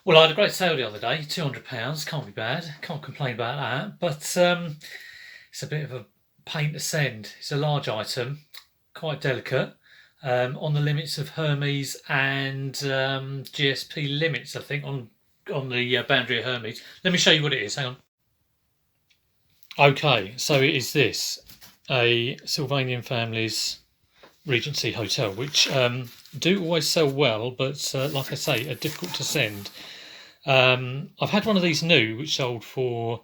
Well, I had a great sale the other day, £200. Can't be bad. Can't complain about that. But it's a bit of a pain to send. It's a large item, quite delicate, on the limits of Hermes and GSP limits, I think, on the boundary of Hermes. Let me show you what it is. Hang on. Okay, so it is this a Sylvanian Families Regency Hotel, which do always sell well, but like I say, are difficult to send. I've had one of these new, which sold for,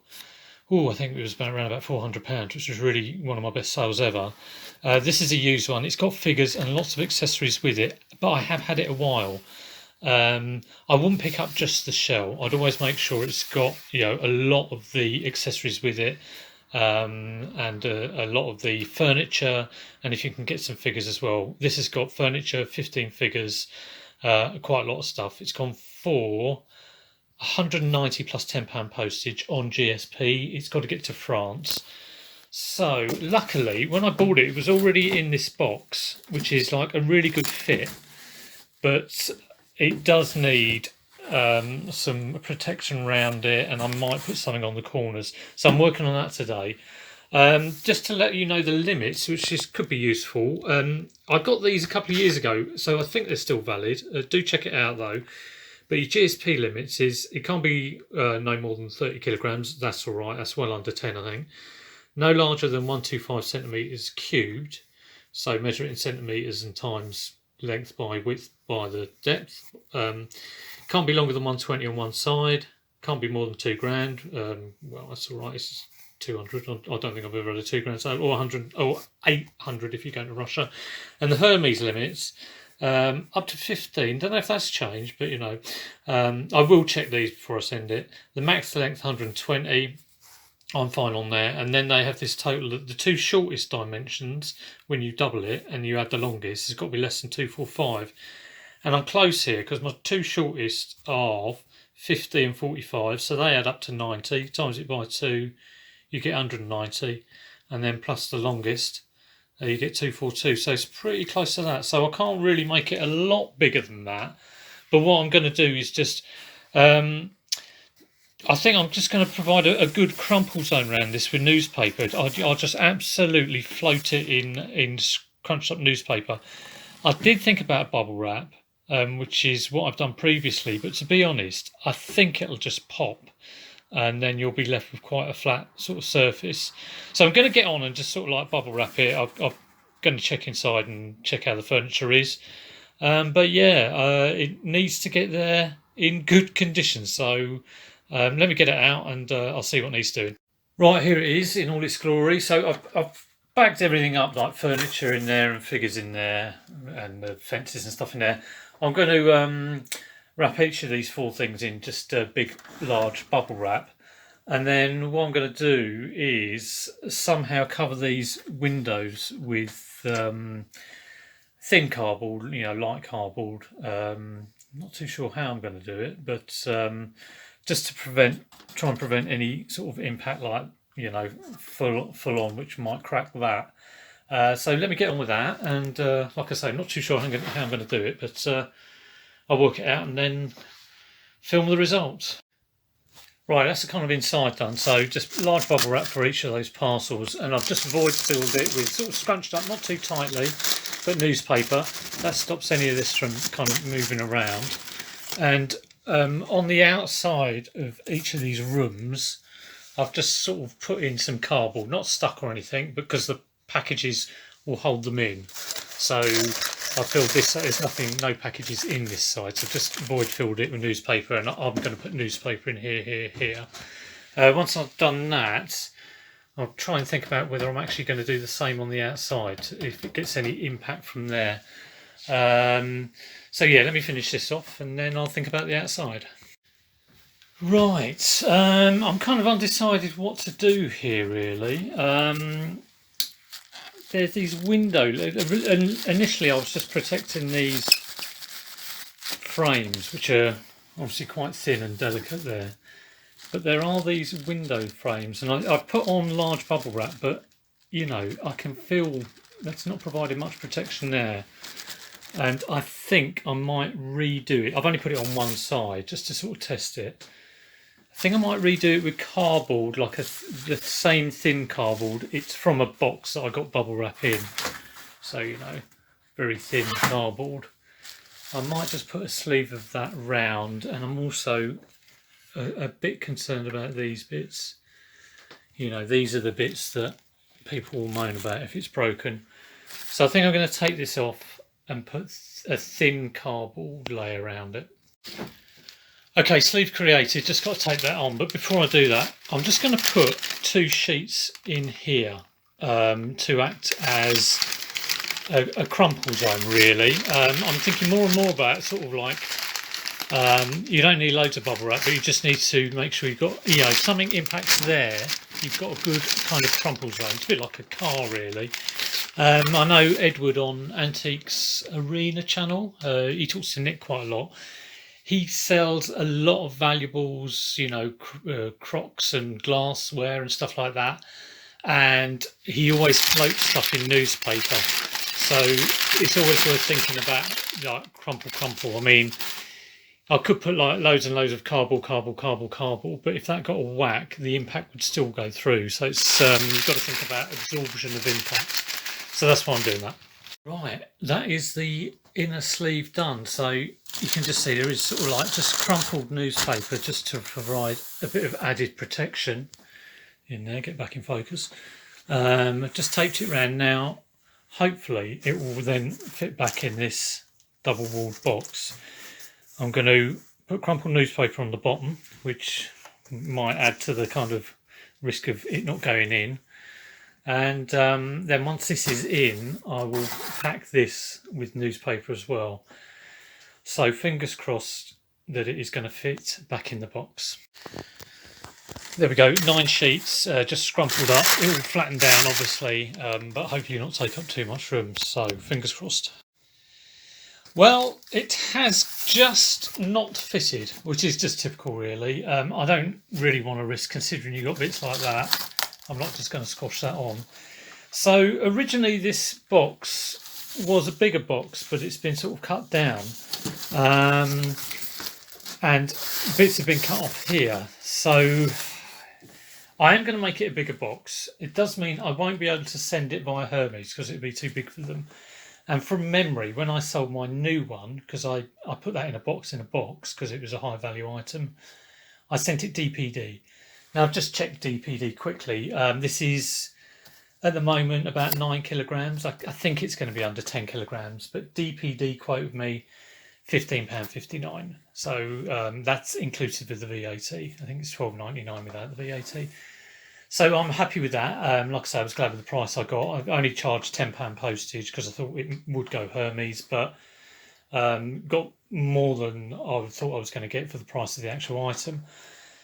I think it was around about £400, which was really one of my best sales ever. This is a used one. It's got figures and lots of accessories with it, but I have had it a while. I wouldn't pick up just the shell. I'd always make sure it's got a lot of the accessories with it, and a lot of the furniture, and if you can get some figures as well. This has got furniture, 15 figures, quite a lot of stuff. It's gone for 190 plus £10 postage on GSP. It's got to get to France. So luckily, when I bought it, it was already in this box, which is like a really good fit, but it does need some protection around it, and I might put something on the corners. So I'm working on that today. Just to let you know the limits, which could be useful. I got these a couple of years ago, so I think they're still valid. Do check it out though. But your GSP limits is it can't be no more than 30 kilograms. That's all right. That's well under 10, I think. No larger than 125 centimeters cubed. So measure it in centimeters and times length by width by the depth. Can't be longer than 120 on one side. Can't be more than £2,000. Well, that's all right. It's 200. I don't think I've ever had a £2,000 sale, or 100, or 800 if you're going to Russia. And the Hermes limits up to 15. Don't know if that's changed, but I will check these before I send it. The max length 120. I'm fine on there. And then they have this total, the two shortest dimensions, when you double it and you add the longest, it's got to be less than 245. And I'm close here because my two shortest are 50 and 45, so they add up to 90. Times it by 2, you get 190. And then plus the longest, you get 242. So it's pretty close to that. So I can't really make it a lot bigger than that. But what I'm going to do is just... I think I'm just going to provide a good crumple zone around this with newspaper. I'll just absolutely float it in crunched up newspaper. I did think about bubble wrap, which is what I've done previously, but to be honest, I think it'll just pop, and then you'll be left with quite a flat sort of surface. So I'm going to get on and just sort of like bubble wrap it. I'm going to check inside and check how the furniture is. But yeah, it needs to get there in good condition. So let me get it out and I'll see what needs doing. Right, here it is in all its glory. So I've bagged everything up, like furniture in there and figures in there and the fences and stuff in there. I'm going to wrap each of these four things in just a big, large bubble wrap. And then what I'm going to do is somehow cover these windows with thin cardboard, light cardboard. Not too sure how I'm going to do it, but just to try and prevent any sort of impact, like full on, which might crack that. So let me get on with that, and like I say, I'm not too sure how I'm going to do it, but I'll work it out and then film the results. Right, that's the kind of inside done. So just large bubble wrap for each of those parcels, and I've just void filled it with sort of scrunched up, not too tightly, but newspaper. That stops any of this from kind of moving around. And on the outside of each of these rooms, I've just sort of put in some cardboard, not stuck or anything, because the packages will hold them in. So I filled this, there's no packages in this side, so just void filled it with newspaper, and I'm going to put newspaper in here. Once I've done that, I'll try and think about whether I'm actually going to do the same on the outside, if it gets any impact from there. So yeah, let me finish this off and then I'll think about the outside. Right, I'm kind of undecided what to do here really. There's these windows. Initially I was just protecting these frames, which are obviously quite thin and delicate there. But there are these window frames, and I've put on large bubble wrap, but I can feel that's not providing much protection there. and I think I might redo it. I've only put it on one side just to sort of test it. I think I might redo it with cardboard, like the same thin cardboard. It's from a box that I got bubble wrap in, so you know, very thin cardboard. I might just put a sleeve of that round, and I'm also a bit concerned about these bits. You know, these are the bits that people will moan about if it's broken. So I think I'm going to take this off and put a thin cardboard layer around it. Okay, sleeve created, just got to take that on. But before I do that, I'm just going to put 2 sheets in here to act as a crumple zone, really. I'm thinking more and more about sort of like, you don't need loads of bubble wrap, but you just need to make sure you've got, you know, if something impacts there, you've got a good kind of crumple zone. It's a bit like a car, really. I know Edward on Antiques Arena channel, he talks to Nick quite a lot. He sells a lot of valuables, you know, crocs and glassware and stuff like that. And he always floats stuff in newspaper. So it's always worth thinking about, like, crumple. I mean, I could put like loads and loads of cardboard, but if that got a whack, the impact would still go through. So it's you've got to think about absorption of impact. So that's why I'm doing that. Right, that is the inner sleeve done. So you can just see there is sort of like just crumpled newspaper just to provide a bit of added protection in there. Get back in focus. Just taped it around now. Hopefully it will then fit back in this double-walled box. I'm going to put crumpled newspaper on the bottom, which might add to the kind of risk of it not going in. And then once this is in, I will pack this with newspaper as well. So fingers crossed that it is going to fit back in the box. There we go, 9 sheets, just scrumpled up. It will flatten down, obviously, but hopefully not take up too much room. So fingers crossed. Well, it has just not fitted, which is just typical, really. I don't really want to risk, considering you've got bits like that. I'm not just going to squash that on. So originally this box was a bigger box, but it's been sort of cut down. And bits have been cut off here. So I am going to make it a bigger box. It does mean I won't be able to send it via Hermes because it'd be too big for them. And from memory, when I sold my new one, because I put that in a box because it was a high value item, I sent it DPD. Now I've just checked DPD quickly. This is at the moment about 9 kilograms. I think it's going to be under 10 kilograms, but DPD quoted me £15.59. So that's inclusive of the VAT. I think it's £12.99 without the VAT. So I'm happy with that. Like I say, I was glad with the price I got. I only charged £10 postage because I thought it would go Hermes, but got more than I thought I was going to get for the price of the actual item.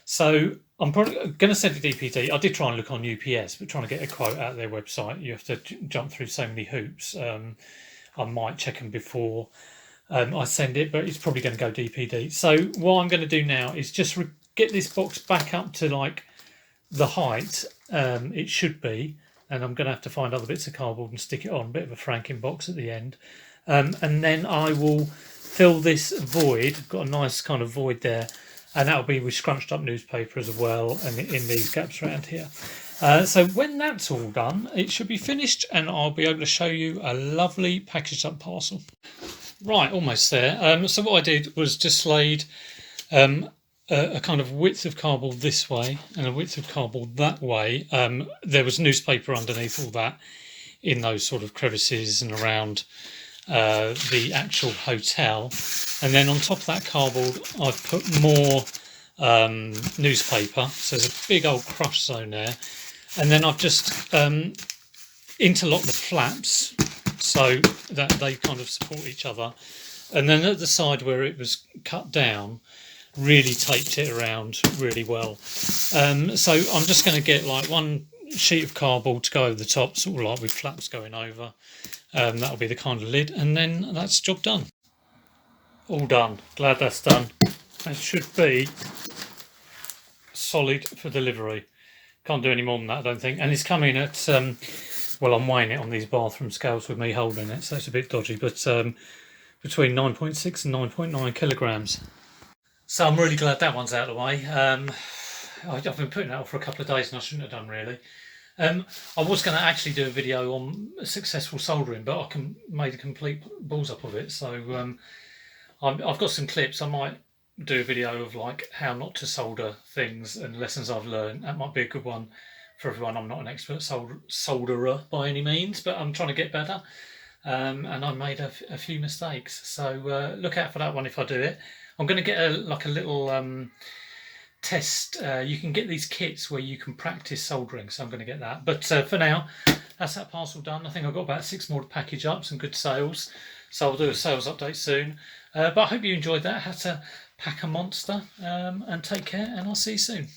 So I'm probably going to send it DPD. I did try and look on UPS, but trying to get a quote out of their website, you have to jump through so many hoops. I might check them before I send it, but it's probably going to go DPD. So what I'm going to do now is just get this box back up to like the height it should be, and I'm going to have to find other bits of cardboard and stick it on, a bit of a Franken box at the end, and then I will fill this void. I've got a nice kind of void there, and that'll be with scrunched up newspaper as well, and in these gaps around here. So when that's all done, it should be finished, and I'll be able to show you a lovely packaged up parcel. Right, almost there. So what I did was just laid a kind of width of cardboard this way and a width of cardboard that way. There was newspaper underneath all that in those sort of crevices and around the actual hotel. And then on top of that cardboard, I've put more newspaper. So there's a big old crush zone there. And then I've just interlocked the flaps so that they kind of support each other. And then at the side where it was cut down, really taped it around really well. So I'm just going to get like one sheet of cardboard to go over the top, sort of like with flaps going over. That'll be the kind of lid, and then that's job done. All done. Glad that's done. That should be solid for delivery. Can't do any more than that, I don't think. And it's coming at well, I'm weighing it on these bathroom scales with me holding it, so it's a bit dodgy, but between 9.6 and 9.9 kilograms. So I'm really glad that one's out of the way. I've been putting that off for a couple of days and I shouldn't have done really. I was going to actually do a video on successful soldering, but I made a complete balls up of it. So I've got some clips. I might do a video of like how not to solder things and lessons I've learned. That might be a good one for everyone. I'm not an expert solderer by any means, but I'm trying to get better. And I made a few mistakes. So look out for that one if I do it. I'm going to get a little test. You can get these kits where you can practice soldering, so I'm going to get that. But for now, that's that parcel done. I think I've got about 6 more to package up, some good sales. So I'll do a sales update soon. But I hope you enjoyed that. Had to pack a monster. And take care, and I'll see you soon.